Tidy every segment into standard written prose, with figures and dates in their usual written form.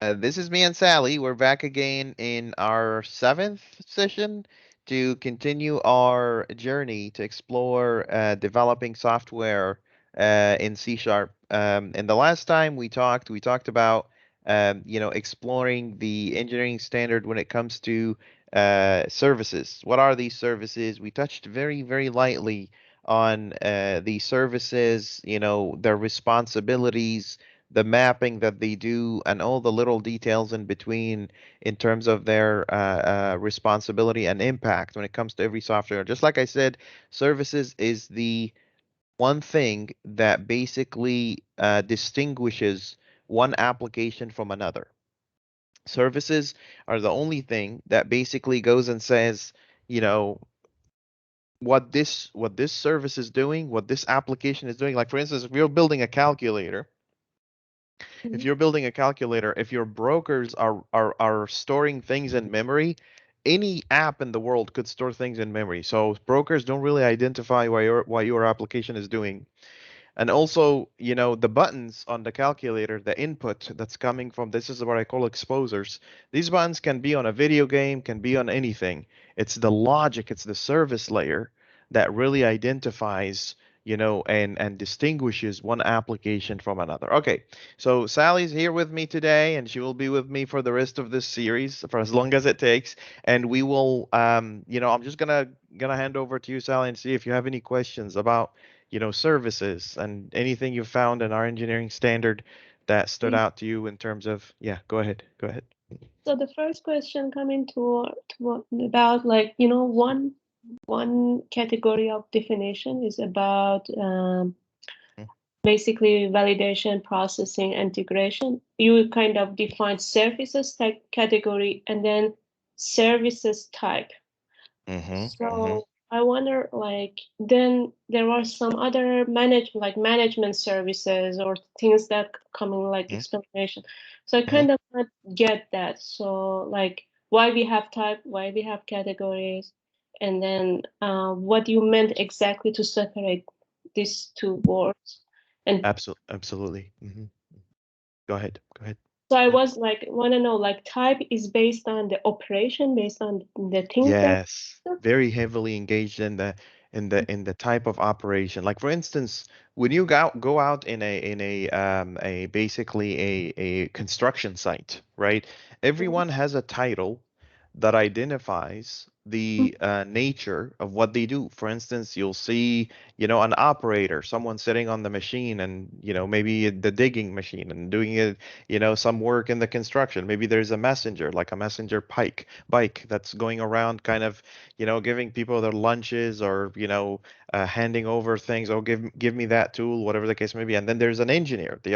This is me and Sally. We're back again in our seventh session to continue our journey to explore developing software in C Sharp. And the last time we talked about exploring the engineering standard when it comes to services. What are these services? We touched very, very lightly on the services, their responsibilities, the mapping that they do, and all the little details in between in terms of their responsibility and impact when it comes to every software. Just like I said, services is the one thing that basically distinguishes one application from another. Services are the only thing that basically goes and says, you know, what this service is doing, what this application is doing. Like for instance, if you're building a calculator, if Mhm. you're building a calculator, if your brokers are storing things in memory, any app in the world could store things in memory. So brokers don't really identify what your application is doing. And also, the buttons on the calculator, the input that's coming from this is what I call exposers. These buttons can be on a video game, can be on anything. It's the logic, it's the service layer that really identifies, and distinguishes one application from another. Okay, so Sally's here with me today, and she will be with me for the rest of this series for as long as it takes. And we will, I'm just gonna hand over to you, Sally, and see if you have any questions about services and anything you found in our engineering standard that stood Yeah. out to you in terms of, yeah, go ahead. Go ahead. So the first question coming about like one category of definition is about Mhm. basically validation, processing, integration. You kind of define services type category and then services type. Mhm. Mhm. So I wonder, like, then there are some other management services or things that come in like Mhm. explanation. So I Mhm. kind of not get that. So like, why we have type, why we have categories, and then what you meant exactly to separate these two words. And Absolutely. Go ahead. Go ahead. so I Mhm. was like, want to know, like, type is based on the operation, based on the things that. Yes, very heavily engaged in the type of operation. Like for instance, when you go out in a basically a construction site, right? Everyone has a title that identifies the nature of what they do. For instance, you'll see, an operator, someone sitting on the machine and, maybe the digging machine and doing it, some work in the construction. Maybe there's a messenger, like a messenger bike that's going around kind of, giving people their lunches or, handing over things. Oh, give me that tool, whatever the case may be. And then there's an engineer, the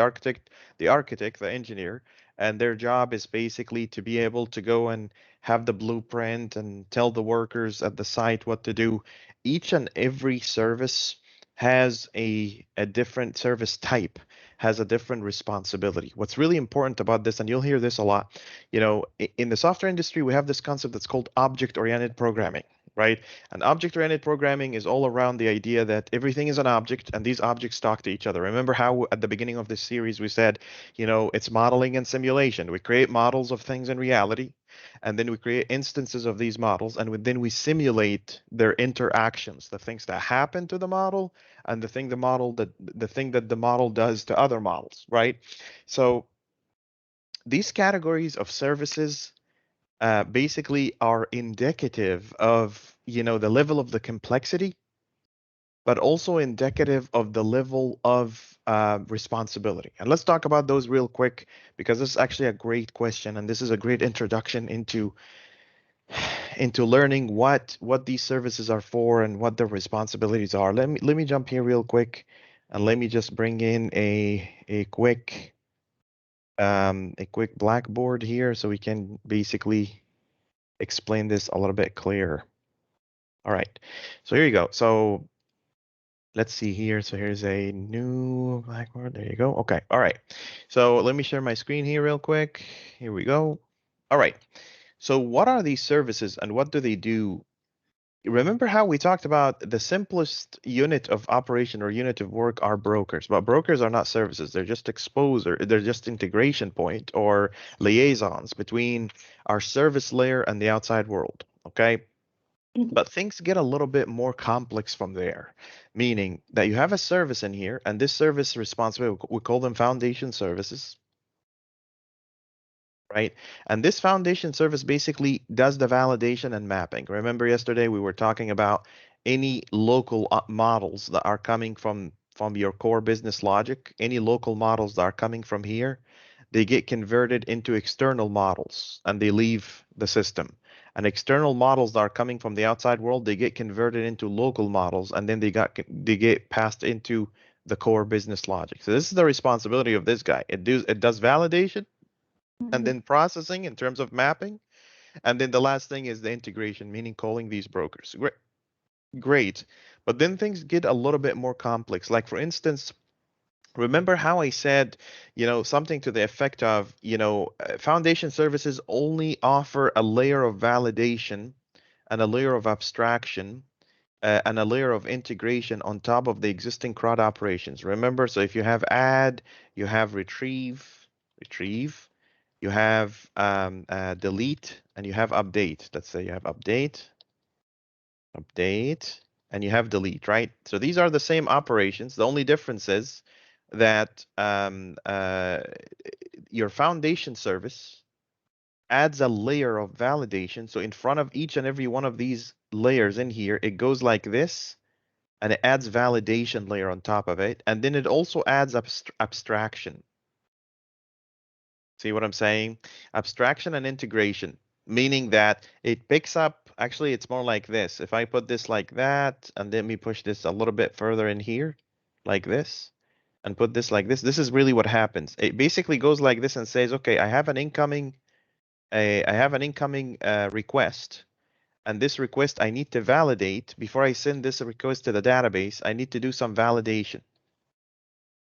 engineer, and their job is basically to be able to go and have the blueprint and tell the workers at the site what to do. Each and every service has a different service type, has a different responsibility. What's really important about this, and you'll hear this a lot, in the software industry, we have this concept that's called object-oriented programming, right? And object-oriented programming is all around the idea that everything is an object and these objects talk to each other. Remember how at the beginning of this series we said, it's modeling and simulation. We create models of things in reality, and then we create instances of these models, and then we simulate their interactions, the things that happen to the model and the thing that the model does to other models, right? So these categories of services basically are indicative of the level of the complexity, but also indicative of the level of responsibility. And let's talk about those real quick because this is actually a great question, and this is a great introduction into learning what these services are for and what their responsibilities are. Let me jump here real quick, and let me just bring in a quick blackboard here so we can basically explain this a little bit clearer. All right, so here you go. So let's see here. So here's a new blackboard. There you go. Okay. All right. So let me share my screen here real quick. Here we go. All right. So what are these services and what do they do remember how we talked about the simplest unit of operation or unit of work are brokers, but brokers are not services. They're just exposer, they're just integration point or liaisons between our service layer and the outside world. Okay. Mhm. But things get a little bit more complex from there, meaning that you have a service in here, and this service responsibility, we call them foundation services, right? And this foundation service basically does the validation and mapping. Remember yesterday we were talking about any local models that are coming from your core business logic, any local models that are coming from here, they get converted into external models and they leave the system. And external models that are coming from the outside world, they get converted into local models and then they get passed into the core business logic. So this is the responsibility of this guy. It does validation and Mhm. then processing in terms of mapping. And then the last thing is the integration, meaning calling these brokers. Great. Great. But then things get a little bit more complex. Like, for instance, remember how I said, something to the effect of, foundation services only offer a layer of validation and a layer of abstraction and a layer of integration on top of the existing CRUD operations. Remember, so if you have add, you have retrieve, you have delete, and you have update. Let's say you have update, and you have delete, right? So these are the same operations. The only difference is that your foundation service adds a layer of validation. So in front of each and every one of these layers in here, it goes like this, and it adds validation layer on top of it, and then it also adds abstraction. See what I'm saying? Abstraction and integration, meaning that it picks up, actually, it's more like this. If I put this like that, and then we push this a little bit further in here, like this, and put this like this is really what happens. It basically goes like this and says, okay, I have an incoming, request, and this request I need to validate. Before I send this request to the database, I need to do some validation.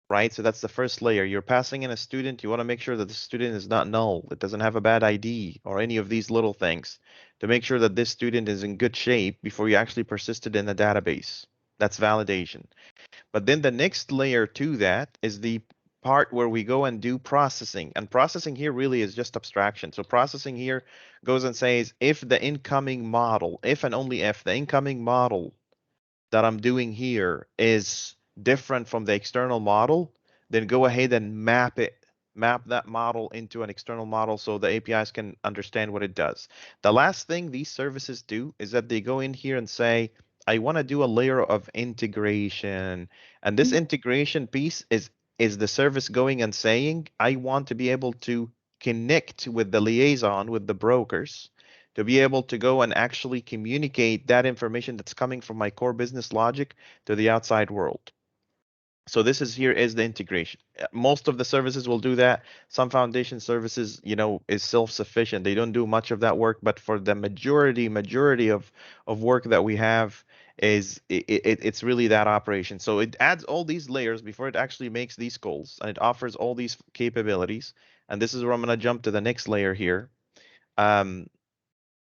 Right? So that's the first layer. You're passing in a student. You want to make sure that the student is not null. It doesn't have a bad ID or any of these little things to make sure that this student is in good shape before you actually persist it in the database. That's validation. But then the next layer to that is the part where we go and do processing. And processing here really is just abstraction. So processing here goes and says if the incoming model, if and only if the incoming model that I'm doing here is different from the external model, then go ahead and map that model into an external model so the APIs can understand what it does. The last thing these services do is that they go in here and say, I want to do a layer of integration. And this integration piece is the service going and saying, I want to be able to connect with the liaison, with the brokers, to be able to go and actually communicate that information that's coming from my core business logic to the outside world. So this is here is the integration. Most of the services will do that. Some foundation services, is self-sufficient. They don't do much of that work, but for the majority of work that we have is it's really that operation. So it adds all these layers before it actually makes these calls, and it offers all these capabilities. And this is where I'm going to jump to the next layer here. Um,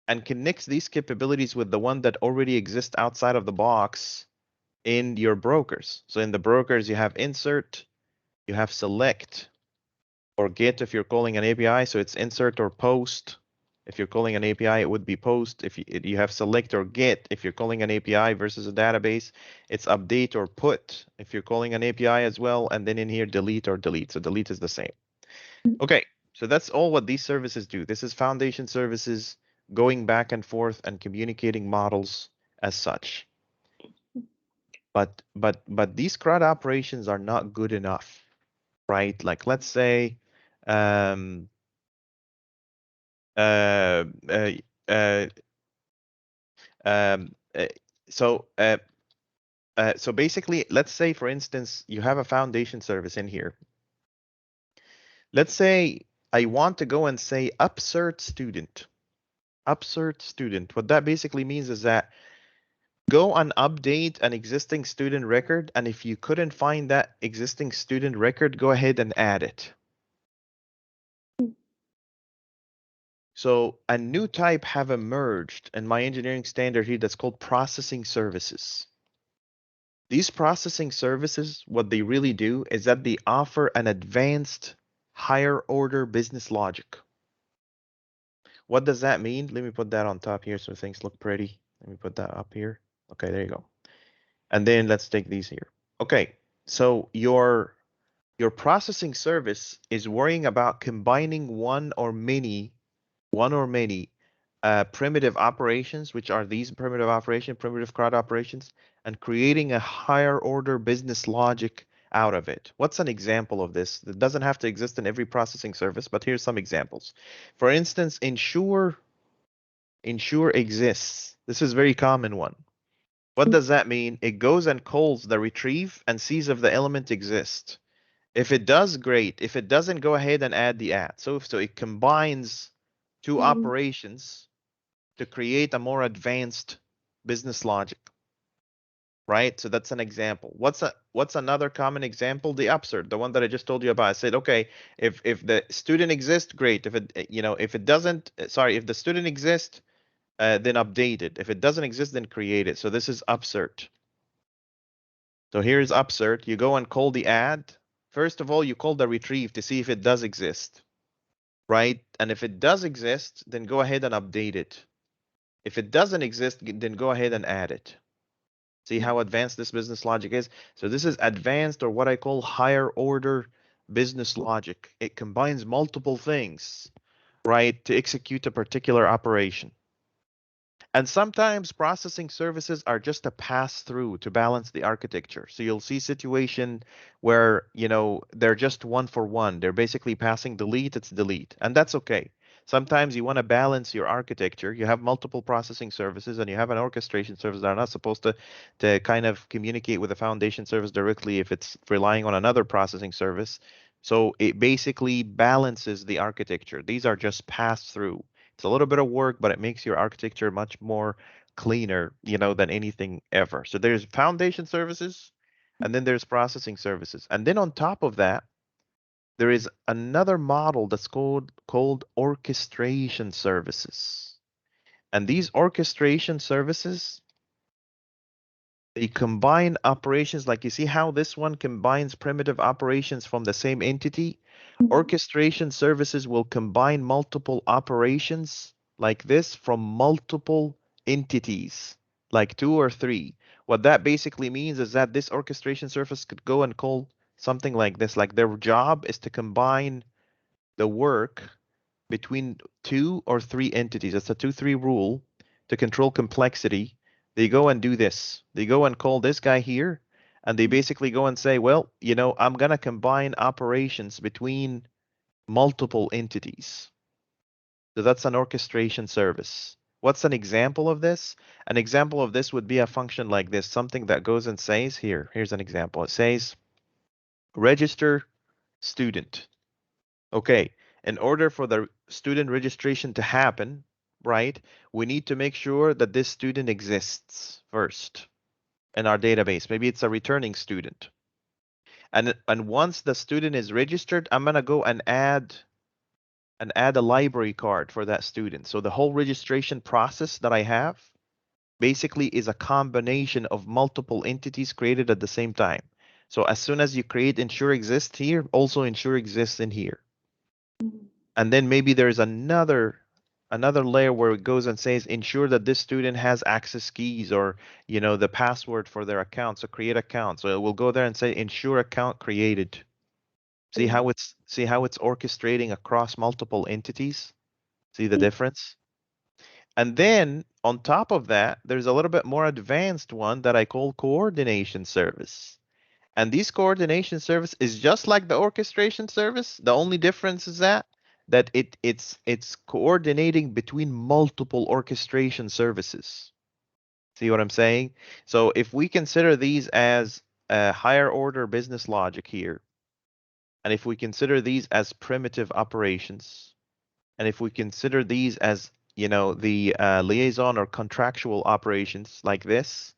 and connects these capabilities with the one that already exists outside of the box in your brokers. So in the brokers, you have insert, you have select, or get if you're calling an API. So it's insert or post. If you're calling an API, it would be post. If you have select or get, if you're calling an API versus a database, it's update or put. If you're calling an API as well, and then in here, delete or delete. So delete is the same. Okay, so that's all what these services do. This is foundation services going back and forth and communicating models as such. But these CRUD operations are not good enough, right? Like let's say, um, uh, uh, uh, um, uh, so so basically, let's say for instance, you have a foundation service in here. Let's say I want to go and say upsert student. Upsert student. What that basically means is that go and update an existing student record, and if you couldn't find that existing student record, go ahead and add it. So a new type have emerged in my engineering standard here that's called processing services. These processing services, what they really do is that they offer an advanced higher order business logic. What does that mean? Let me put that on top here so things look pretty. Let me put that up here. Okay, there you go. And then let's take these here. Okay, so your processing service is worrying about combining one or many primitive operations, which are these primitive operations, primitive CRUD operations, and creating a higher order business logic out of it. What's an example of this? It doesn't have to exist in every processing service, but here's some examples. For instance, ensure exists. This is a very common one. What does that mean? It goes and calls the retrieve and sees if the element exists. If it does, great. If it doesn't, go ahead and add the add. So it combines two operations to create a more advanced business logic, right? So that's an example. What's another common example? The upsert, the one that I just told you about. I said, okay, if the student exists, great. If it if it doesn't, sorry, if the student exists, then update it. If it doesn't exist, then create it. So this is upsert. So here's upsert. You go and call the add. First of all, you call the retrieve to see if it does exist, right? And if it does exist, then go ahead and update it. If it doesn't exist, then go ahead and add it. See how advanced this business logic is? So this is advanced, or what I call higher order business logic. It combines multiple things, right, to execute a particular operation. And sometimes processing services are just a pass through to balance the architecture. So you'll see situation where, they're just one for one. They're basically passing delete, it's delete, and that's okay. Sometimes you want to balance your architecture. You have multiple processing services and you have an orchestration service that are not supposed to kind of communicate with the foundation service directly if it's relying on another processing service. So it basically balances the architecture. These are just pass through. It's a little bit of work, but it makes your architecture much more cleaner, than anything ever. So there's foundation services, and then there's processing services. And then on top of that, there is another model that's called orchestration services. And these orchestration services, they combine operations, like you see how this one combines primitive operations from the same entity. Orchestration services will combine multiple operations like this from multiple entities, like two or three. What that basically means is that this orchestration service could go and call something like this, like their job is to combine the work between two or three entities. It's a 2-3 rule to control complexity. They go and do this. They go and call this guy here, and they basically go and say, well, I'm going to combine operations between multiple entities. So that's an orchestration service. What's an example of this? An example of this would be a function like this, something that goes and says, here's an example. It says, register student. Okay, in order for the student registration to happen, right, we need to make sure that this student exists first in our database. Maybe it's a returning student. And once the student is registered, I'm gonna go and add a library card for that student. So the whole registration process that I have basically is a combination of multiple entities created at the same time. So as soon as you create ensure exists here, also ensure exists in here. And then maybe there's another layer where it goes and says ensure that this student has access keys, or the password for their account. So create account. So it will go there and say ensure account created. See how it's orchestrating across multiple entities? See the difference? And then on top of that, there's a little bit more advanced one that I call coordination service. And this coordination service is just like the orchestration service. The only difference is that it's coordinating between multiple orchestration services. See what I'm saying? So if we consider these as a higher order business logic here, and if we consider these as primitive operations, and if we consider these as the liaison or contractual operations like this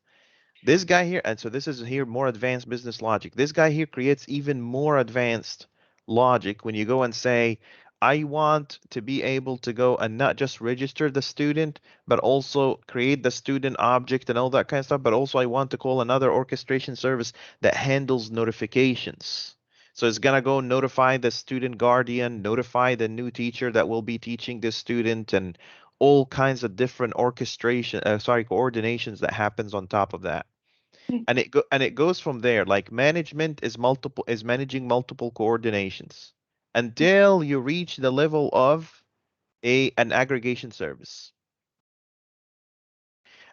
guy here, and so this is here more advanced business logic. This guy here creates even more advanced logic when you go and say, I want to be able to go and not just register the student, but also create the student object and all that kind of stuff. But also I want to call another orchestration service that handles notifications. So it's gonna go notify the student guardian, notify the new teacher that will be teaching this student, and all kinds of different coordinations that happens on top of that. And it goes from there. Like management is managing multiple coordinations until you reach the level of an aggregation service.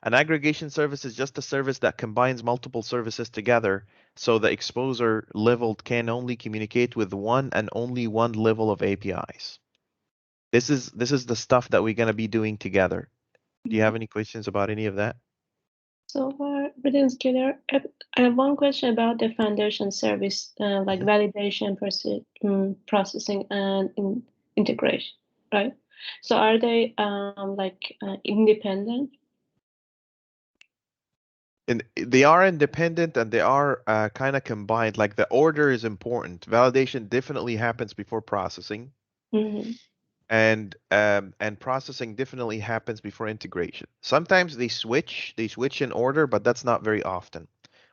An aggregation service is just a service that combines multiple services together, so the exposure level can only communicate with one and only one level of APIs. This is the stuff that we're gonna be doing together. Do you have any questions about any of that? So far, everything's clear. I have one question about the foundation service, like Mhm. validation, processing, and integration, right? So are they like independent? And they are independent and they are kind of combined. Like the order is important. Validation definitely happens before processing, Mm-hmm. and processing definitely happens before integration. Sometimes they switch in order, but that's not very often.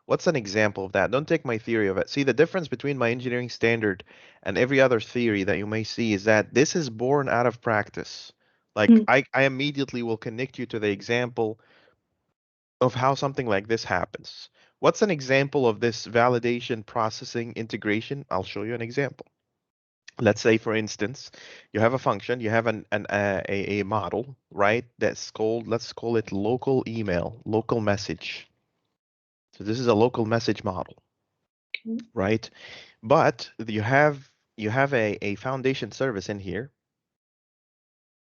What's an example of that? Don't take my theory of it. See, the difference between my engineering standard and every other theory that you may see is that this is born out of practice. Like I immediately will connect you to the example of how something like this happens. What's an example of this validation processing integration? I'll show you an example. Let's say, for instance, you have a function, you have a model, right? That's called, let's call it local email, local message. So this is a local message model, Okay. right? But you have a foundation service in here,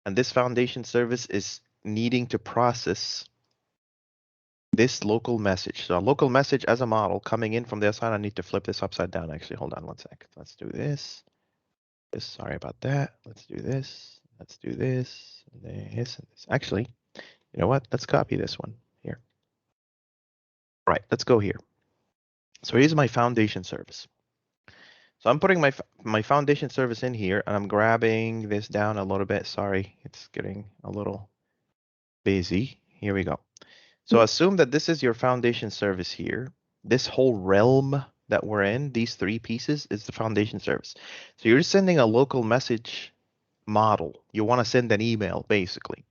and this foundation service is needing to process this local message. So a local message as a model coming in from the side. I need to flip this upside down. Actually, hold on one sec. Let's do this. Sorry about that. Let's do this. Let's do this. And this and this. Actually, you know what? Let's copy this one here. Right. Let's go here. So here's my foundation service. So I'm putting my foundation service in here, and I'm grabbing this down a little bit. Sorry, it's getting a little busy. Here we go. So assume that this is your foundation service here. This whole realm that we're in, these three pieces, is the foundation service. So you're sending a local message model. You want to send an email, basically.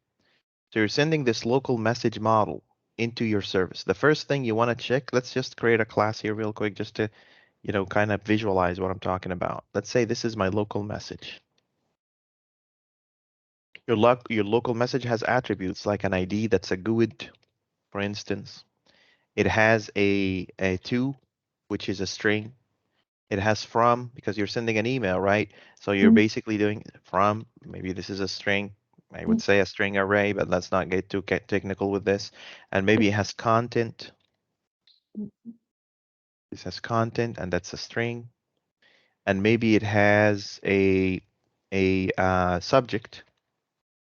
So you're sending this local message model into your service. The first thing you want to check, let's just create a class here real quick just to, kind of visualize what I'm talking about. Let's say this is my local message. Your local message has attributes like an ID that's a GUID, for instance. It has a to, which is a string. It has from, because you're sending an email, right? So you're basically doing from, maybe this is a string. I would say a string array, but let's not get too technical with this. And maybe it has content. This has content, and that's a string. And maybe it has a subject,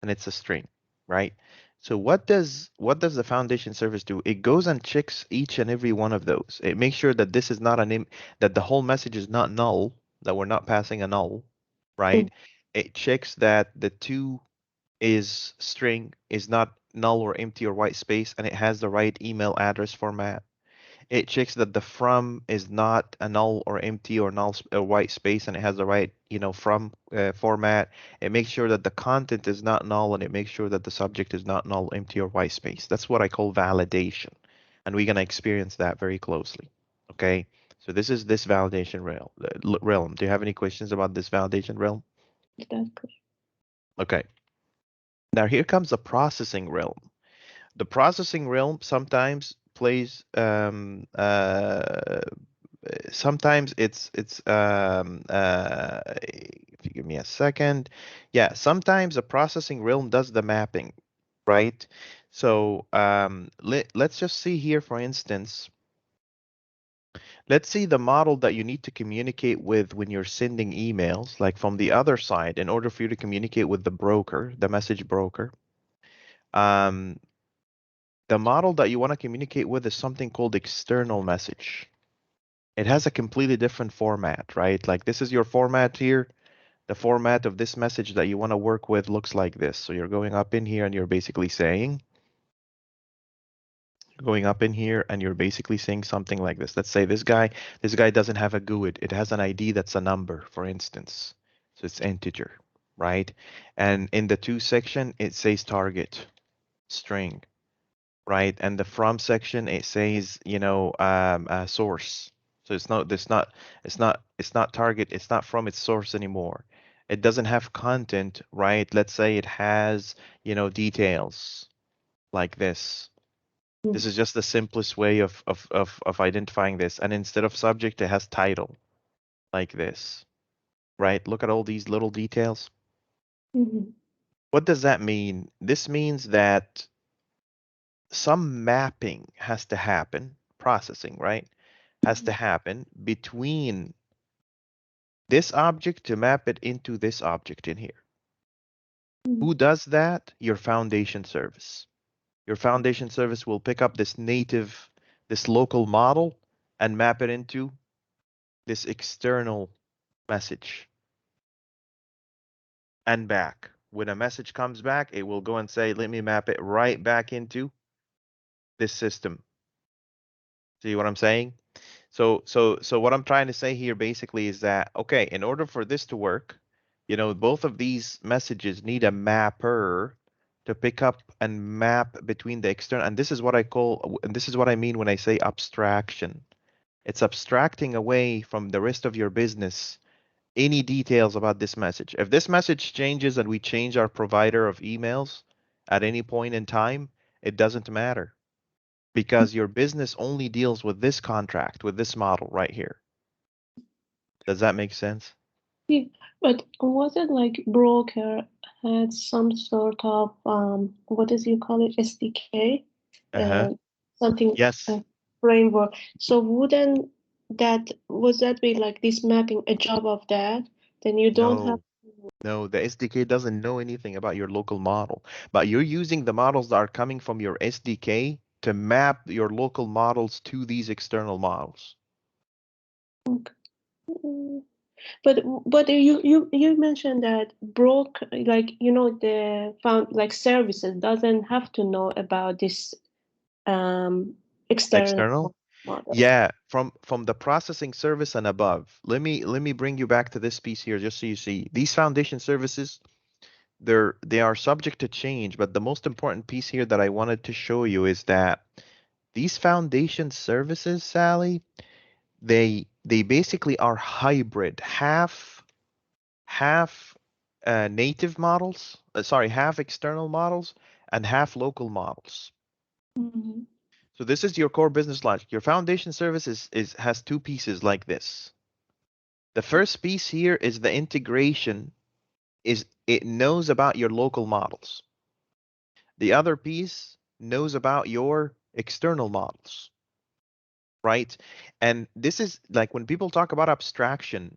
and it's a string, right? So what does the foundation service do? It goes and checks each and every one of those. It makes sure that this is not that the whole message is not null, that we're not passing a null, right? It checks that the to is string is not null or empty or white space, and it has the right email address format. It checks that the from is not a null or empty or null or white space, and it has the right, from format. It makes sure that the content is not null, and it makes sure that the subject is not null, empty, or white space. That's what I call validation, and we're gonna experience that very closely. Okay, so this is this validation realm. Do you have any questions about this validation realm? That's good. Okay, now here comes the processing realm. The processing realm sometimes plays sometimes if you give me a second, yeah, sometimes the processing realm does the mapping, right? So let's just see here, for instance, let's see the model that you need to communicate with when you're sending emails, like from the other side, in order for you to communicate with the broker, the message broker. um, the model that you want to communicate with is something called external message. It has a completely different format, right? Like this is your format here. the format of this message that you want to work with looks like this. So you're going up in here and you're basically saying, something like this. Let's say this guy doesn't have a GUID. It has an ID that's a number, for instance. So it's integer, right? And in the to section, it says target string, right? And the from section, it says, source. So it's not target, it's not from its source anymore. It doesn't have content, right? Let's say it has, details like this. This is just the simplest way of identifying this. And instead of subject, it has title like this, right? Look at all these little details. Mm-hmm. What does that mean? This means that some mapping has to happen, processing, right? Has to happen between this object to map it into this object in here. Mm-hmm. Who does that? Your foundation service. Your foundation service will pick up this local model and map it into this external message and back. When a message comes back, it will go and say, let me map it right back into this system. See what I'm saying? So what I'm trying to say here basically is that, okay, in order for this to work, both of these messages need a mapper to pick up and map between the external, and this is what I mean when I say abstraction. It's abstracting away from the rest of your business any details about this message. If this message changes and we change our provider of emails at any point in time, it doesn't matter because your business only deals with this contract, with this model right here. Does that make sense? Yeah, but was it like broker had some sort of what does you call it, SDK, Uh-huh. something Yes. framework? So wouldn't that was that be like this mapping a job of that? Then you don't have. No. No, the SDK doesn't know anything about your local model, but you're using the models that are coming from your SDK to map your local models to these external models. Mm, but you mentioned that broke like the found like services doesn't have to know about this um external External? model. Yeah, from the processing service and above. Let me bring you back to this piece here just so you see. These foundation services, they are subject to change, but the most important piece here that I wanted to show you is that these foundation services, Sally, they basically are hybrid, half native models, sorry, half external models and half local models. Mhm. So this is your core business logic. Your foundation service has two pieces like this. The first piece here is the integration, is it knows about your local models. The other piece knows about your external models, right? And this is like when people talk about abstraction,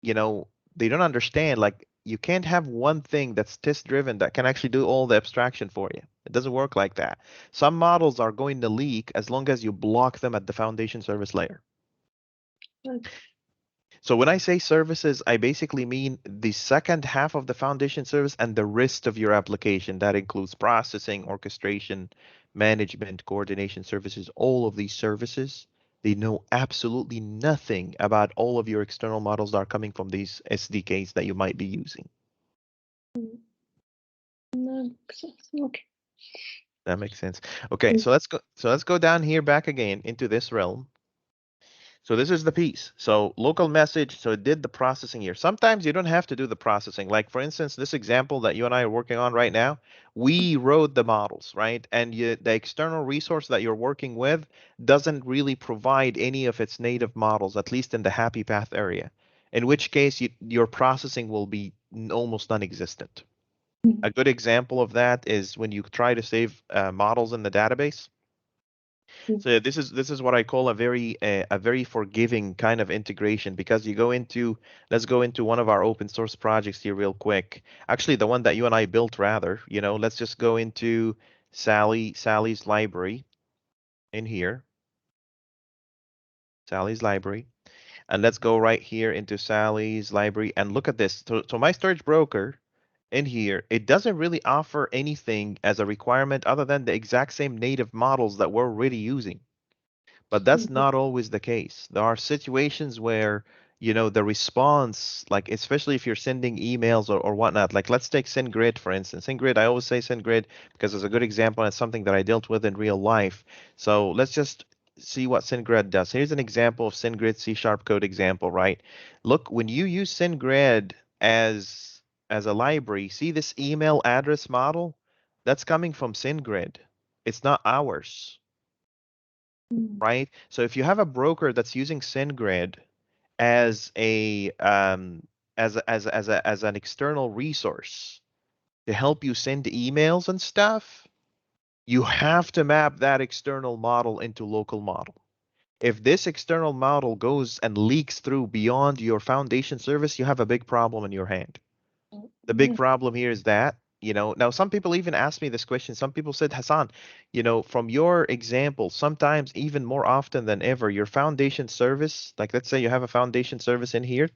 you know, they don't understand, like you can't have one thing that's test driven that can actually do all the abstraction for you. It doesn't work like that. Some models are going to leak as long as you block them at the foundation service layer. Okay. So when I say services, I basically mean the second half of the foundation service and the rest of your application. That includes processing, orchestration, management, coordination services, all of these services. They know absolutely nothing about all of your external models that are coming from these SDKs that you might be using. No, okay. That makes sense. Okay, so let's go down here back again into this realm. So this is the piece. So local message, so it did the processing here. Sometimes you don't have to do the processing. Like for instance, this example that you and I are working on right now, we wrote the models, right? And the external resource that you're working with doesn't really provide any of its native models, at least in the happy path area, in which case your processing will be almost non-existent. Mhm. A good example of that is when you try to save models in the database. So this is what I call a very forgiving kind of integration because you go into, let's go into one of our open source projects here real quick. Actually, the one that you and I built rather, let's just go into Sally's library in here. Sally's library. And let's go right here into Sally's library and look at this. So my storage broker in here, it doesn't really offer anything as a requirement other than the exact same native models that we're already using. But that's Mhm. not always the case. There are situations where, the response, like especially if you're sending emails or whatnot, like let's take SendGrid, for instance. SendGrid, I always say SendGrid because it's a good example and it's something that I dealt with in real life. So let's just see what SendGrid does. Here's an example of SendGrid C# code example, right? Look, when you use SendGrid as a library, see this email address model? That's coming from SendGrid. It's not ours, Mhm. right? So if you have a broker that's using SendGrid as a as an external resource to help you send emails and stuff, you have to map that external model into local model. If this external model goes and leaks through beyond your foundation service, you have a big problem in your hand. The big Mhm. problem here is that, now some people even ask me this question. Some people said, Hassan, from your example, sometimes even more often than ever, your foundation service, like let's say you have a foundation service in here.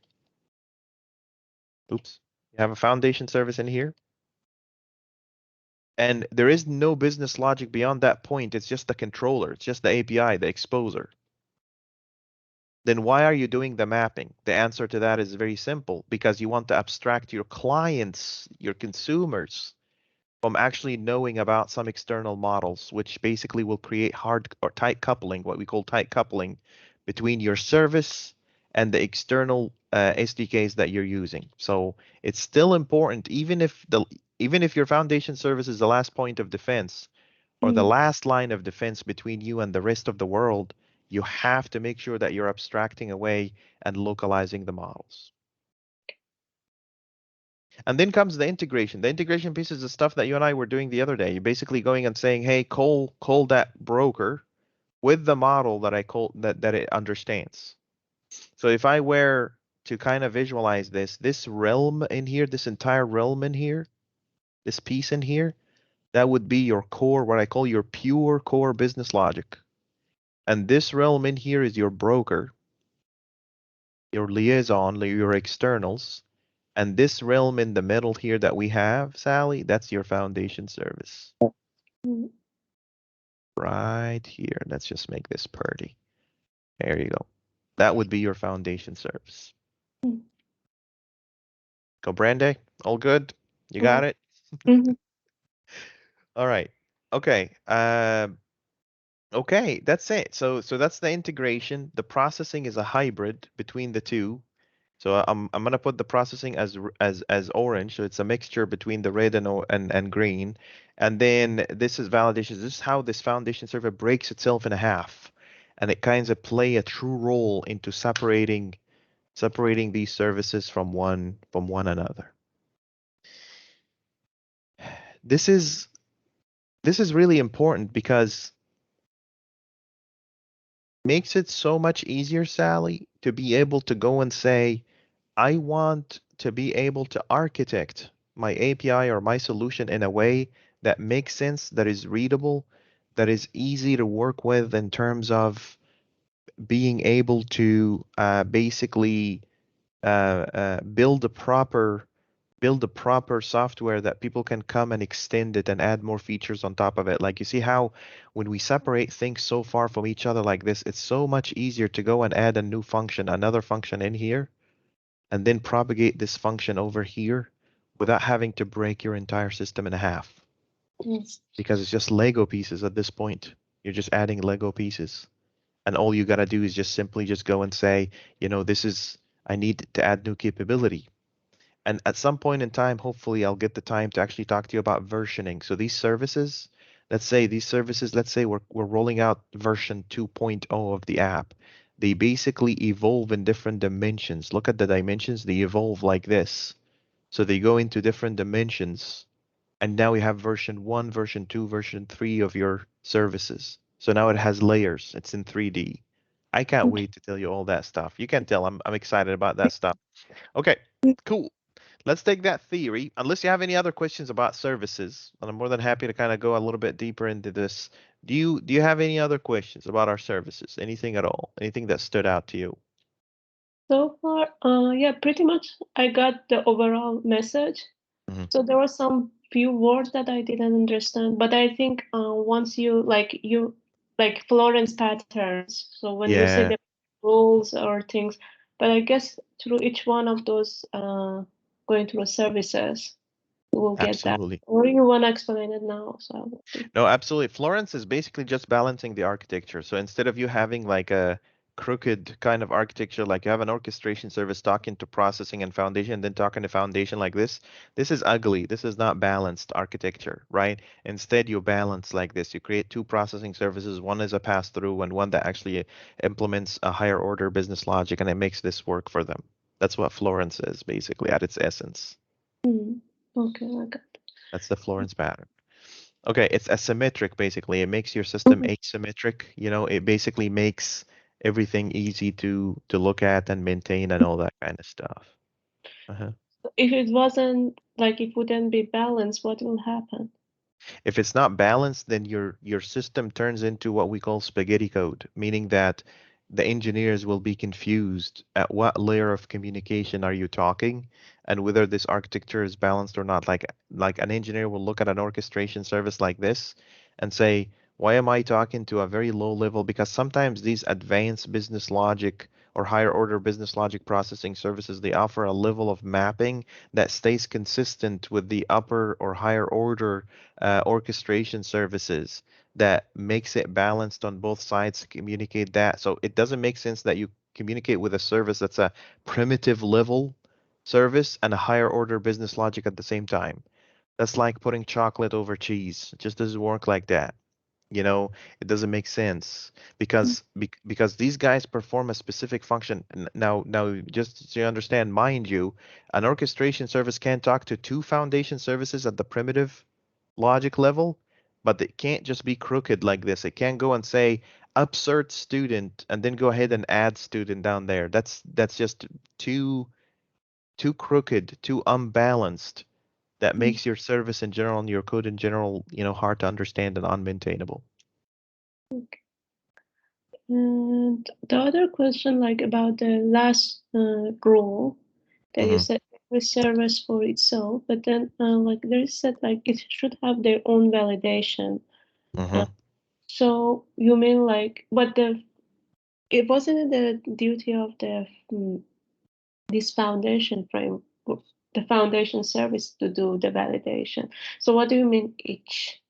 Oops. You have a foundation service in here, and there is no business logic beyond that point. It's just the controller. It's just the API, the exposer. Then why are you doing the mapping? The answer to that is very simple, because you want to abstract your clients, your consumers, from actually knowing about some external models, which basically will create hard or tight coupling, what we call tight coupling, between your service and the external SDKs that you're using. So it's still important, even if your foundation service is the last point of defense or the Mhm. last line of defense between you and the rest of the world, you have to make sure that you're abstracting away and localizing the models. And then comes the integration. The integration piece is the stuff that you and I were doing the other day. You're basically going and saying, "Hey, call that broker with the model that I call that it understands." So if I were to kind of visualize this realm in here, this entire realm in here, this piece in here, that would be your core, what I call your pure core business logic. And this realm in here is your broker, your liaison, your externals. And this realm in the middle here that we have, Sally, that's your foundation service. Mhm. Right here. Let's just make this pretty. There you go. That would be your foundation service. Mhm. Go, Brande. All good? You Yeah. got it? Mhm. All right. Okay. Okay, that's it. So that's the integration. The processing is a hybrid between the two. So I'm gonna put the processing as orange. So it's a mixture between the red and green. And then this is validation. This is how this foundation server breaks itself in half, and it kind of play a true role into separating these services from one another. This is this is really important because it makes it so much easier, Sally, to be able to go and say, I want to be able to architect my API or my solution in a way that makes sense, that is readable, that is easy to work with in terms of being able to basically build a proper software that people can come and extend it and add more features on top of it. Like you see how when we separate things so far from each other like this, it's so much easier to go and add a new function, another function in here, and then propagate this function over here without having to break your entire system in half, Yes. because it's just Lego pieces at this point. You're just adding Lego pieces. And all you gotta do is just simply just go and say, I need to add new capability. And at some point in time, hopefully I'll get the time to actually talk to you about versioning. So these services, let's say we're rolling out version 2.0 of the app. They basically evolve in different dimensions. Look at the dimensions, they evolve like this. So they go into different dimensions. And now we have version 1, version 2, version 3 of your services. So now it has layers. It's in 3D. I can't wait to tell you all that stuff. You can tell I'm excited about that stuff. Okay, cool. Let's take that theory, unless you have any other questions about services, and I'm more than happy to kind of go a little bit deeper into this. Do you have any other questions about our services? Anything at all? Anything that stood out to you? So far, yeah, pretty much I got the overall message. Hmm. So there were some few words that I didn't understand, but I think once you like Florence patterns. So when you say Yeah, the rules or things, but I guess through each one of those going through services, you will get that. absolutely. Or you want to explain it now? So I will see. No, absolutely. Florence is basically just balancing the architecture. So instead of you having like a crooked kind of architecture, like you have an orchestration service talking to processing and foundation, then talking to foundation like this is ugly. This is not balanced architecture, right? Instead, you balance like this. You create two processing services. One is a pass through and one that actually implements a higher order business logic, and it makes this work for them. That's what Florence is basically at its essence. Hmm. Okay, I got it. That's the Florence pattern. Okay, it's asymmetric basically. It makes your system Mhm. asymmetric. It basically makes everything easy to look at and maintain and all that kind of stuff. Uh-huh. If it wasn't like it wouldn't be balanced, what will happen? If it's not balanced, then your system turns into what we call spaghetti code, meaning that the engineers will be confused at what layer of communication are you talking and whether this architecture is balanced or not. Like an engineer will look at an orchestration service like this and say, why am I talking to a very low level? Because sometimes these advanced business logic or higher order business logic processing services, they offer a level of mapping that stays consistent with the upper or higher order orchestration services that makes it balanced on both sides to communicate that. So it doesn't make sense that you communicate with a service that's a primitive level service and a higher order business logic at the same time. That's like putting chocolate over cheese. It just doesn't work like that. It doesn't make sense because these guys perform a specific function. Now, just so you understand, mind you, an orchestration service can talk to two foundation services at the primitive logic level, but it can't just be crooked like this. It can't go and say upsert student and then go ahead and add student down there. That's just too too crooked, too unbalanced. That Mm. makes your service in general and your code in general, hard to understand and unmaintainable. And the other question, like about the last rule that you Hmm. said every service for itself, but then like there is said like it should have their own validation. Uh, Hmm. so you mean like, but it wasn't the duty of the this foundation frame, the foundation service to do the validation. So what do you mean each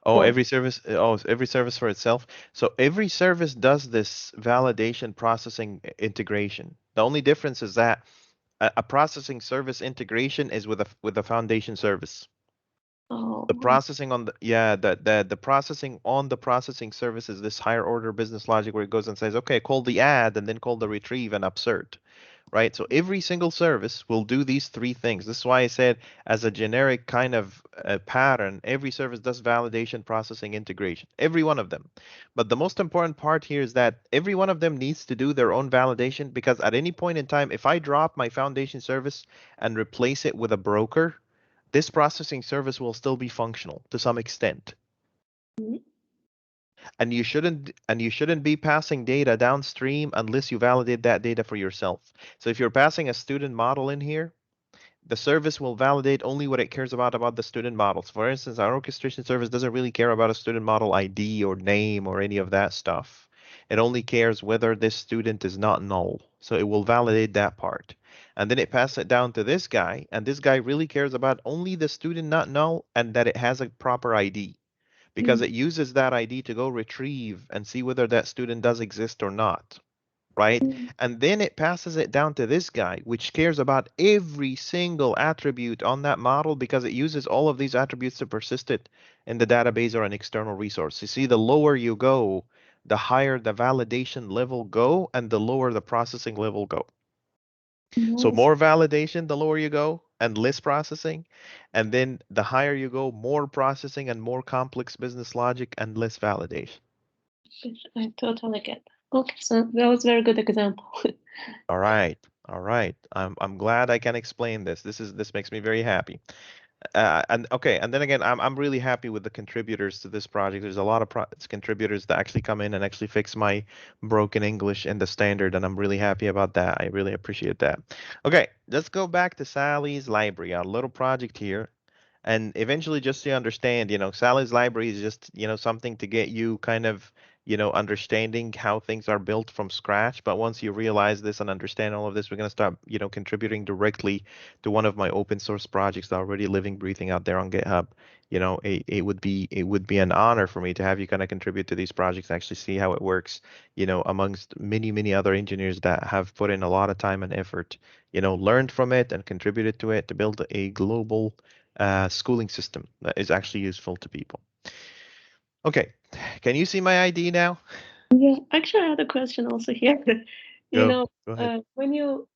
Oh, one? every service for itself. So every service does this validation processing integration. The only difference is that a processing service integration is with a foundation service. The Oh, processing on the yeah the processing on the processing service is this higher order business logic where it goes and says, okay, call the add and then call the retrieve and upsert, right? So every single service will do these three things. This is why I said, as a generic kind of pattern, every service does validation, processing, integration, every one of them. But the most important part here is that every one of them needs to do their own validation, because at any point in time, if I drop my foundation service and replace it with a broker, this processing service will still be functional to some extent. mhm, And you shouldn't be passing data downstream unless you validate that data for yourself. So if you're passing a student model in here, the service will validate only what it cares about the student models. For instance, our orchestration service doesn't really care about a student model ID or name or any of that stuff. It only cares whether this student is not null. So it will validate that part. And then it passes it down to this guy, and this guy really cares about only the student not null and that it has a proper ID, because mhm, it uses that ID to go retrieve and see whether that student does exist or not, right? mhm, And then it passes it down to this guy, which cares about every single attribute on that model because it uses all of these attributes to persist it in the database or an external resource. You see, the lower you go, the higher the validation level go, and the lower the processing level go. So nice. more validation, the lower you go, and less processing. And then the higher you go, more processing and more complex business logic and less validation. I totally get that. Okay, so that was a very good example. All right. All right. I'm glad I can explain this. This makes me very happy. And okay, and then again, I'm really happy with the contributors to this project. There's a lot of contributors that actually come in and actually fix my broken English in the standard, and I'm really happy about that. I really appreciate that. Okay, let's go back to Sally's library, a little project here. And eventually, just so you understand, Sally's library is just, something to get you kind of, understanding how things are built from scratch. But once you realize this and understand all of this, we're going to start, contributing directly to one of my open source projects that are already living, breathing out there on GitHub. It would be an honor for me to have you kind of contribute to these projects, actually see how it works, amongst many, many other engineers that have put in a lot of time and effort, learned from it and contributed to it to build a global schooling system that is actually useful to people. Okay, can you see my ID now? Yeah, actually, I had a question also here. Go ahead. When you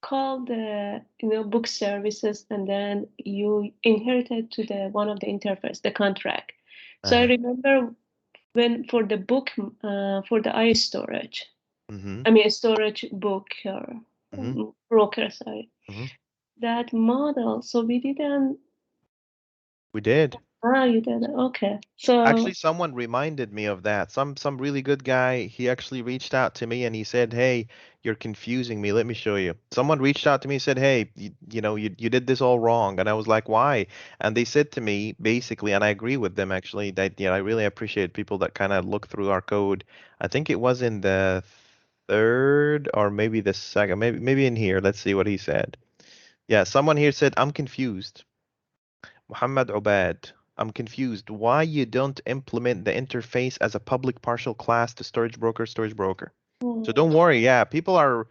call the book services and then you inherited to the one of the interface, the contract. So I Uh, remember when for the book for the iStorage, mm-hmm, I mean a storage book or mm-hmm, broker, sorry, mm-hmm. that model. So we didn't. We did. Ah, you did. Okay. So Actually, someone reminded me of that. Some really good guy, he actually reached out to me and he said, "Hey, you're confusing me. Let me show you." Someone reached out to me and said, "Hey, you did this all wrong." And I was like, "Why?" And they said to me basically, and I agree with them actually, that I really appreciate people that kind of look through our code. I think it was in the third or maybe the second, maybe in here. Let's see what he said. Yeah, someone here said, "I'm confused." Muhammad Ubad, I'm confused. Why you don't implement the interface as a public partial class to storage broker, storage broker? So mm, don't worry. Yeah, people are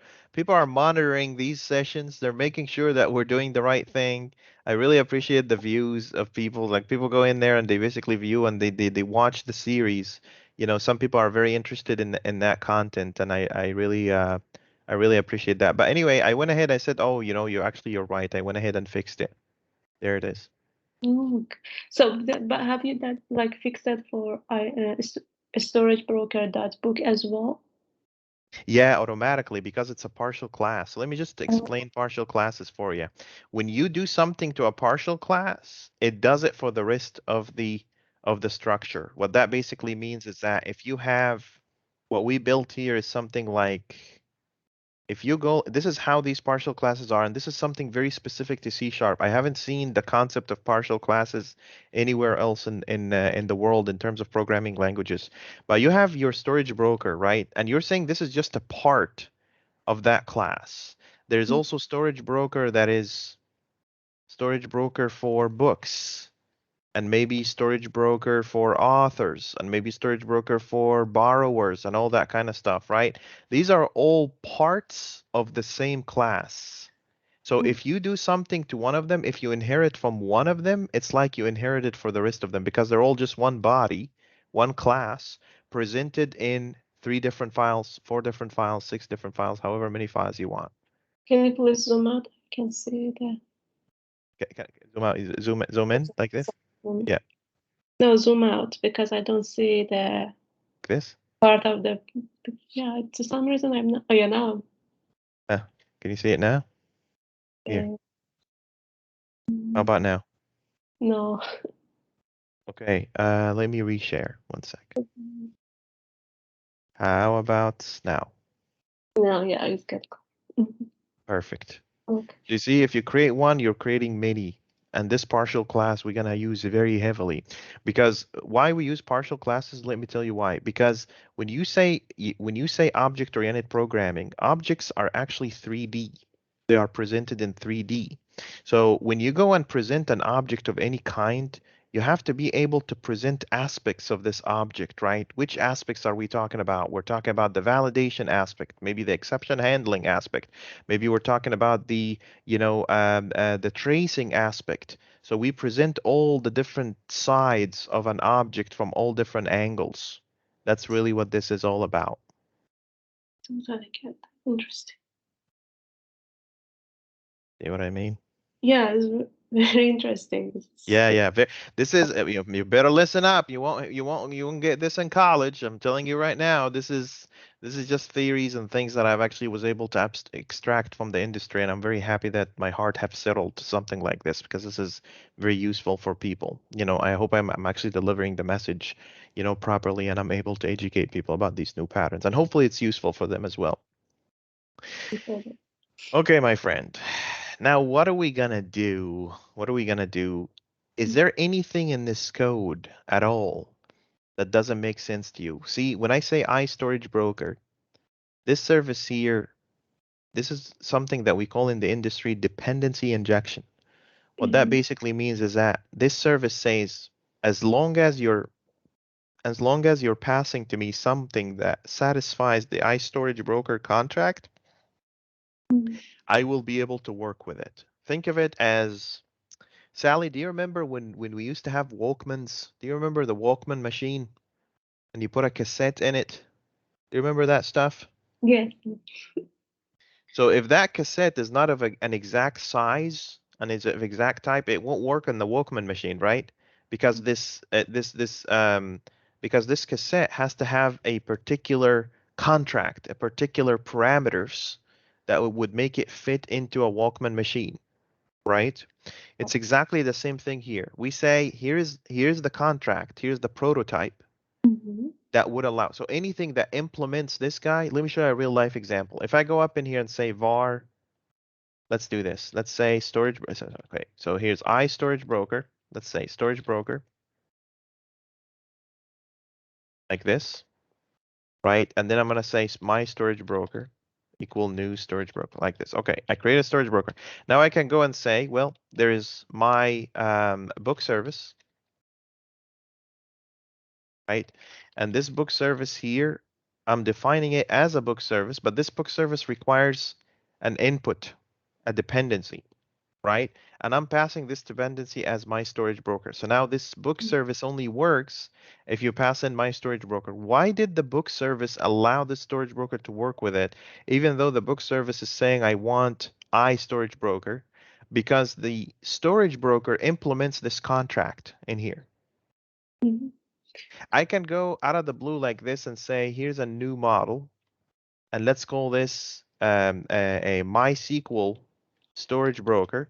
monitoring these sessions. They're making sure that we're doing the right thing. I really appreciate the views of people. Like people go in there and they basically view and they watch the series. Some people are very interested in that content, and I really appreciate that. But anyway, I went ahead. I said, oh, you're right. I went ahead and fixed it. There it is. mm. So but have you that like fixed that for a storage broker that book as well? Yeah, automatically because it's a partial class. So let me just Oh, explain partial classes for you. When you do something to a partial class, it does it for the rest of the structure. What that basically means is that if you have what we built here is something like if you go, this is how these partial classes are, and this is something very specific to C Sharp. I haven't seen the concept of partial classes anywhere else in the world in terms of programming languages. But you have your storage broker, right? And you're saying this is just a part of that class. There's mm. also storage broker that is storage broker for books, and maybe storage broker for authors, and maybe storage broker for borrowers, and all that kind of stuff, right? These are all parts of the same class. So Mm. if you do something to one of them, if you inherit from one of them, it's like you inherited for the rest of them because they're all just one body, one class, presented in 3 different files, 4 different files, 6 different files, however many files you want. Can you please zoom out? I can see the Can I zoom out, zoom in like this? um, Yeah, no, zoom out because I don't see the like this. part of the yeah. For some reason I'm not. Oh yeah, now. Uh, can you see it now? Here. Uh, How about now? no. Okay, let me reshare. One sec. How about now? No, yeah, it's good. Mhm. Perfect. Okay. So you see, if you create one, you're creating many. And this partial class we're gonna use very heavily. Because why we use partial classes, let me tell you why. Because when you say object-oriented programming, objects are actually 3D. They are presented in 3D. So when you go and present an object of any kind, you have to be able to present aspects of this object, right? Which aspects are we talking about? We're talking about the validation aspect, maybe the exception handling aspect. Maybe we're talking about the tracing aspect. So we present all the different sides of an object from all different angles. That's really what this is all about. Totally get interesting. See what I mean? Yeah, it's Very interesting. Yeah. This is you better listen up. You won't get this in college. I'm telling you right now. This is just theories and things that I've actually was able to extract from the industry, and I'm very happy that my heart have settled to something like this because this is very useful for people. I hope I'm actually delivering the message, properly, and I'm able to educate people about these new patterns, and hopefully it's useful for them as well. Okay, my friend. Now, what are we gonna do? What are we gonna do? Is there anything in this code at all that doesn't make sense to you? See, when I say iStorage broker, this service here, this is something that we call in the industry dependency injection. What that basically means is that this service says, as long as you're passing to me something that satisfies the iStorage broker contract, I will be able to work with it. Think of it as Sally, do you remember when we used to have Walkmans? Do you remember the Walkman machine? And you put a cassette in it? Do you remember that stuff? Yes. So if that cassette is not of an exact size and is of exact type, it won't work on the Walkman machine, right? Because because this cassette has to have a particular contract, a particular parameters that would make it fit into a Walkman machine, right? It's exactly the same thing here. We say, here's the contract, here's the prototype that would allow. So anything that implements this guy, let me show you a real life example. If I go up in here and say var, let's do this. Let's say storage. Okay, so here's iStorage broker. Let's say storage broker like this, right? And then I'm gonna say my storage broker equal new storage broker like this. Okay, I create a storage broker. Now I can go and say, well, there is my book service, right? And this book service here, I'm defining it as a book service, but this book service requires an input, a dependency, right? And I'm passing this dependency as my storage broker. So now this book service only works if you pass in my storage broker. Why did the book service allow the storage broker to work with it, even though the book service is saying I want storage broker? Because the storage broker implements this contract in here. I can go out of the blue like this and say, here's a new model, and let's call this a MySQL storage broker,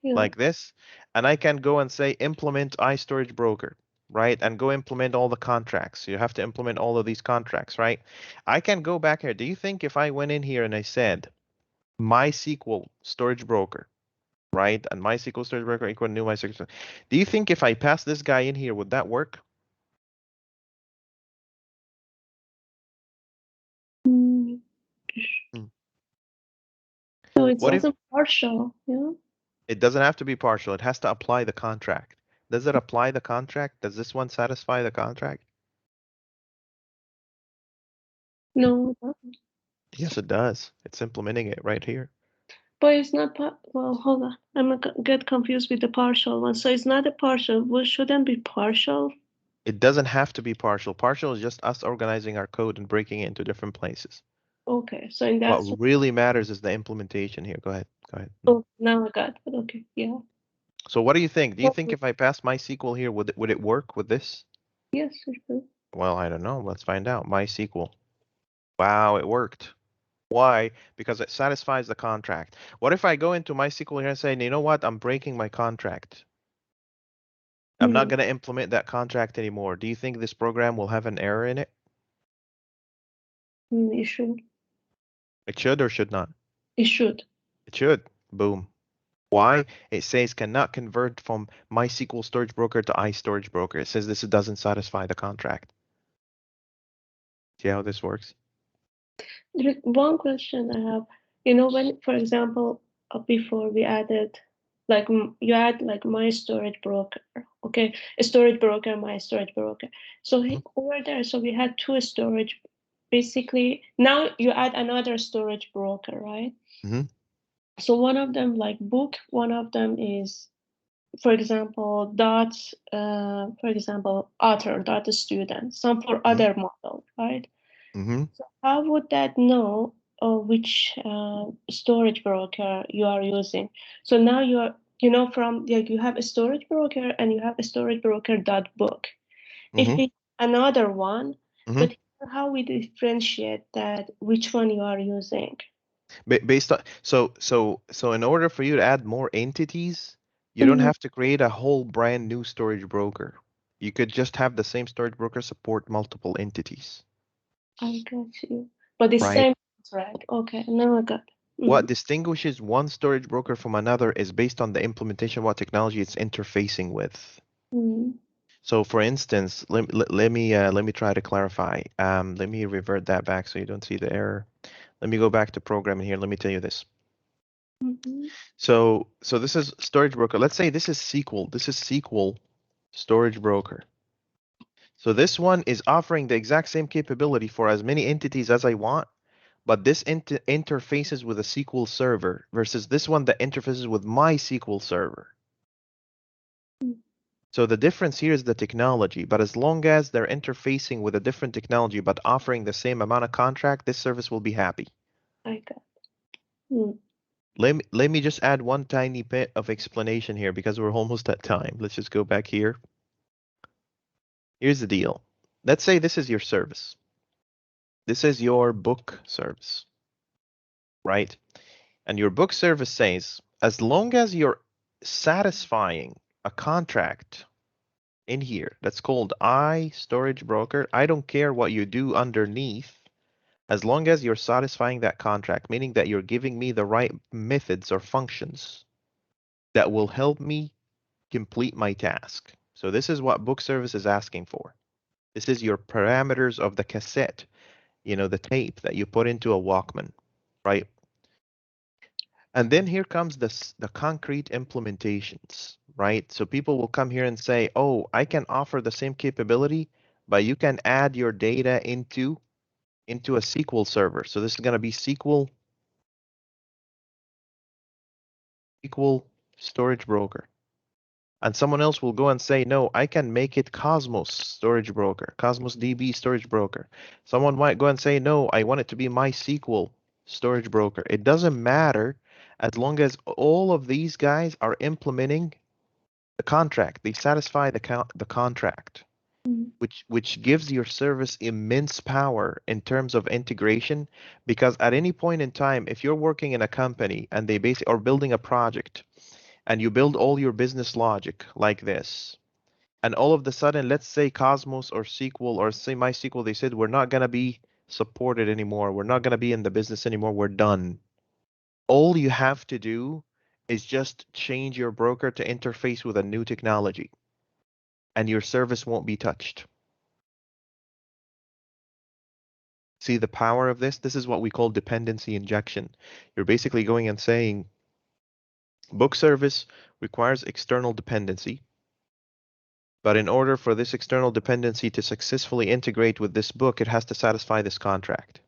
like this. And I can go and say, implement iStorage broker, right? And go implement all the contracts. You have to implement all of these contracts, right? I can go back here. Do you think if I went in here and I said, MySQL storage broker, right? And MySQL storage broker equal new MySQL. Do you think if I pass this guy in here, would that work? So it's What if also partial, yeah? it doesn't have to be partial? It has to apply the contract. Does it apply the contract? Does this one satisfy the contract? No, Yes, it does. It's implementing it right here. but it's not well, hold on. Get confused with the partial one. So it's not a partial. Well, shouldn't be partial. It doesn't have to be partial. Partial is just us organizing our code and breaking it into different places. Okay, so in What that really matters is the implementation here. Go ahead. Go ahead. oh, now I got it. Okay, yeah. So what do you think? Do you think if I pass MySQL here, would it work with this? Yes, it will. Well, I don't know. Let's find out. MySQL. Wow, it worked. Why? Because it satisfies the contract. What if I go into MySQL here and say, you know what? I'm breaking my contract. I'm not going to implement that contract anymore. Do you think this program will have an error in it? It should. It should or should not? It should. It should. Boom. Why? It says cannot convert from MySQL storage broker to iStorage broker. It says this doesn't satisfy the contract. See how this works? There is one question I have. When, for example, before we added, like you add like my storage broker, okay, a storage broker, my storage broker. So over there, so we had two storage. Basically, now you add another storage broker, right? So one of them like book, one of them is, for example, author, dot student, some for other model, right? So how would that know which storage broker you are using? So now you know, from like you have a storage broker and you have a storage broker dot book. If Mm-hmm. we another one, Mm-hmm. but how we differentiate that which one you are using? Based on so in order for you to add more entities, you don't Mhm. have to create a whole brand new storage broker. You could just have the same storage broker support multiple entities, I got you. But the right? same contract. Okay, now I got it. What distinguishes one storage broker from another is based on the implementation, what technology it's interfacing with. Mm-hmm. So for instance, let me try to clarify. Let me revert that back so you don't see the error. Let me go back to programming here. Let me tell you this. Mm-hmm. So this is storage broker. Let's say this is SQL. This is SQL storage broker. So this one is offering the exact same capability for as many entities as I want, but this interfaces with a SQL server versus this one that interfaces with my SQL server. So the difference here is the technology, but as long as they're interfacing with a different technology but offering the same amount of contract, this service will be happy. I got. Mm. Let me just add one tiny bit of explanation here because we're almost at time. Let's just go back here. Here's the deal. Let's say this is your service. This is your book service, right? And your book service says, as long as you're satisfying a contract in here that's called I storage broker, I don't care what you do underneath, as long as you're satisfying that contract, meaning that you're giving me the right methods or functions that will help me complete my task. So this is what book service is asking for. This is your parameters of the cassette, the tape that you put into a Walkman, right? And then here comes the concrete implementations, right? So people will come here and say, oh, I can offer the same capability, but you can add your data into a SQL server. So this is going to be SQL storage broker. And someone else will go and say, no, I can make it Cosmos storage broker, Cosmos DB storage broker. Someone might go and say, no, I want it to be MySQL storage broker. It doesn't matter as long as all of these guys are implementing the contract. They satisfy the contract, Mm. which gives your service immense power in terms of integration. Because at any point in time, if you're working in a company and they basically are building a project and you build all your business logic like this, and all of the sudden, let's say Cosmos or SQL or say MySQL, they said we're not going to be supported anymore. We're not going to be in the business anymore. We're done. All you have to do is just change your broker to interface with a new technology, and your service won't be touched. See the power of this? This is what we call dependency injection. You're basically going and saying book service requires external dependency. But in order for this external dependency to successfully integrate with this book, it has to satisfy this contract.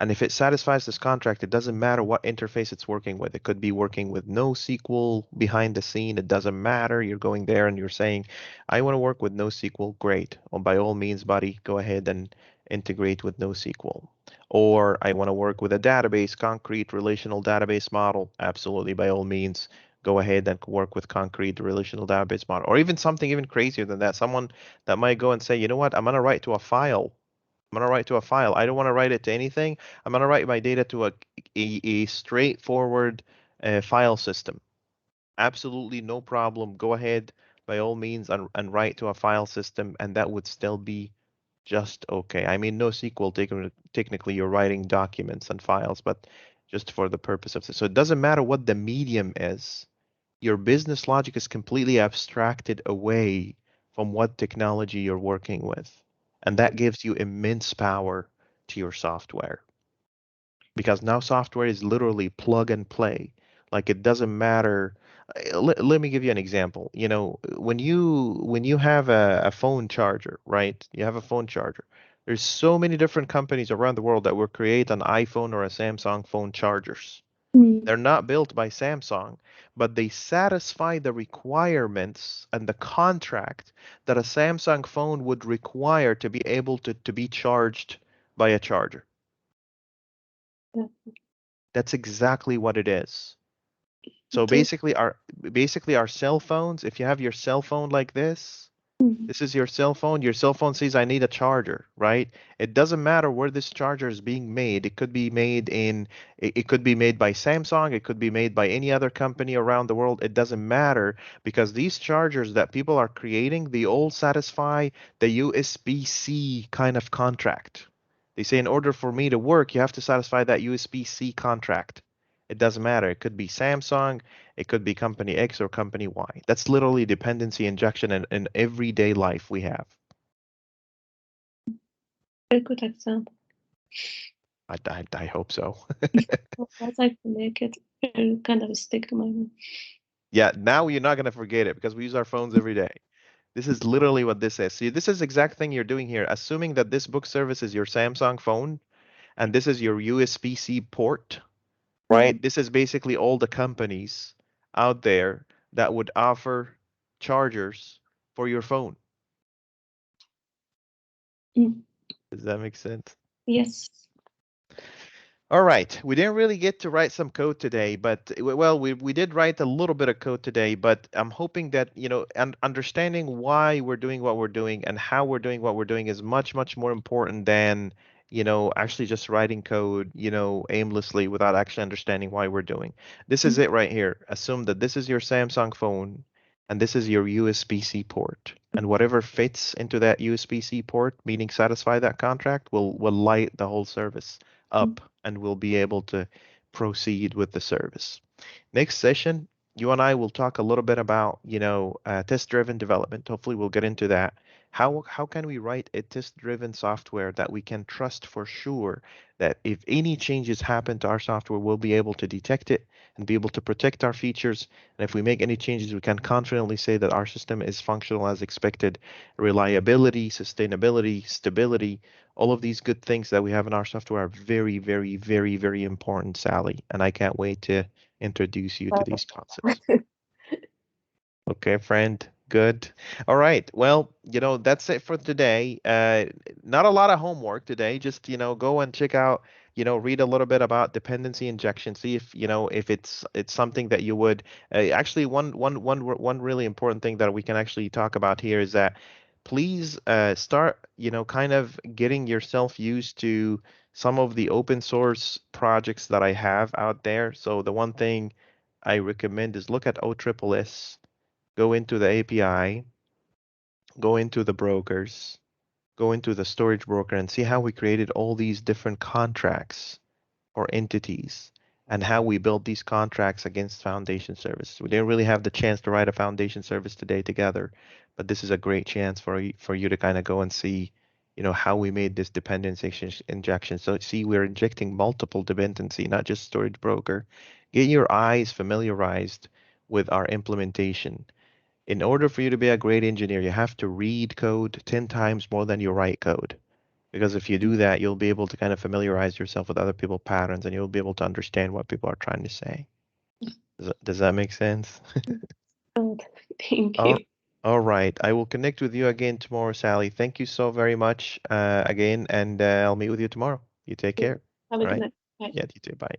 And if it satisfies this contract, it doesn't matter what interface it's working with. It could be working with NoSQL behind the scene. It doesn't matter. You're going there and you're saying, I want to work with NoSQL. Great. Well, by all means, buddy, go ahead and integrate with NoSQL. Or I want to work with a database, concrete relational database model. Absolutely, by all means, go ahead and work with concrete relational database model. Or even something even crazier than that. Someone that might go and say, you know what, I'm going to write to a file. I'm going to write to a file. I don't want to write it to anything. I'm going to write my data to a straightforward file system. Absolutely no problem. Go ahead by all means and write to a file system, and that would still be just okay. I mean, NoSQL, technically you're writing documents and files, but just for the purpose of this. So it doesn't matter what the medium is. Your business logic is completely abstracted away from what technology you're working with. And that gives you immense power to your software because now software is literally plug and play. Like it doesn't matter. Let me give you an example. When you have a phone charger, right? You have a phone charger. There's so many different companies around the world that will create an iPhone or a Samsung phone chargers. Mm. They're not built by Samsung, but they satisfy the requirements and the contract that a Samsung phone would require to be able to be charged by a charger. Yeah. That's exactly what it is. So Okay. basically our cell phones, if you have your cell phone like this, Mhm. this is your cell phone. Your cell phone says, I need a charger, right? It doesn't matter where this charger is being made. It could be made by Samsung. It could be made by any other company around the world. It doesn't matter because these chargers that people are creating, they all satisfy the USB-C kind of contract. They say in order for me to work, you have to satisfy that USB-C contract. It doesn't matter. It could be Samsung. It could be company X or company Y. That's literally dependency injection in everyday life we have. Very good example. I hope so. That's I make it kind of stick to my mind. Yeah, now you're not going to forget it because we use our phones every day. This is literally what this is. See, this is the exact thing you're doing here. Assuming that this book service is your Samsung phone and this is your USB-C port, Yeah. right? This is basically all the companies out there that would offer chargers for your phone. Mm. Does that make sense? Yes. All right, we didn't really get to write some code today, but well, we did write a little bit of code today, but I'm hoping that, and understanding why we're doing what we're doing and how we're doing what we're doing is much, much more important than, actually just writing code, aimlessly without actually understanding why we're doing. This is Mm. it right here. Assume that this is your Samsung phone and this is your USB-C port. And whatever fits into that USB-C port, meaning satisfy that contract, will light the whole service Mm. up and we'll be able to proceed with the service. Next session, you and I will talk a little bit about, test-driven development. Hopefully, we'll get into that. How can we write a test-driven software that we can trust for sure that if any changes happen to our software, we'll be able to detect it and be able to protect our features. And if we make any changes, we can confidently say that our system is functional as expected. Reliability, sustainability, stability, all of these good things that we have in our software are very, very, very, very important, Sally. And I can't wait to introduce you to these concepts. Okay, friend. Good. All right. Well, that's it for today. Not a lot of homework today. Just, go and check out, read a little bit about dependency injection. See if, if it's something that you would actually one really important thing that we can actually talk about here is that please start, kind of getting yourself used to some of the open source projects that I have out there. So the one thing I recommend is look at OSSS, go into the API, go into the brokers, go into the storage broker and see how we created all these different contracts or entities and how we built these contracts against foundation services. We didn't really have the chance to write a foundation service today together, but this is a great chance for you to kind of go and see, how we made this dependency injection. So see, we're injecting multiple dependency, not just storage broker. Get your eyes familiarized with our implementation. In order for you to be a great engineer, you have to read code 10 times more than you write code. Because if you do that, you'll be able to kind of familiarize yourself with other people's patterns and you'll be able to understand what people are trying to say. Does that make sense? Good. Thank All, you. all right. I will connect with you again tomorrow, Sally. Thank you so very much again, and I'll meet with you tomorrow. You take care. Have a All good right. night. Bye. Yeah, you too. Bye.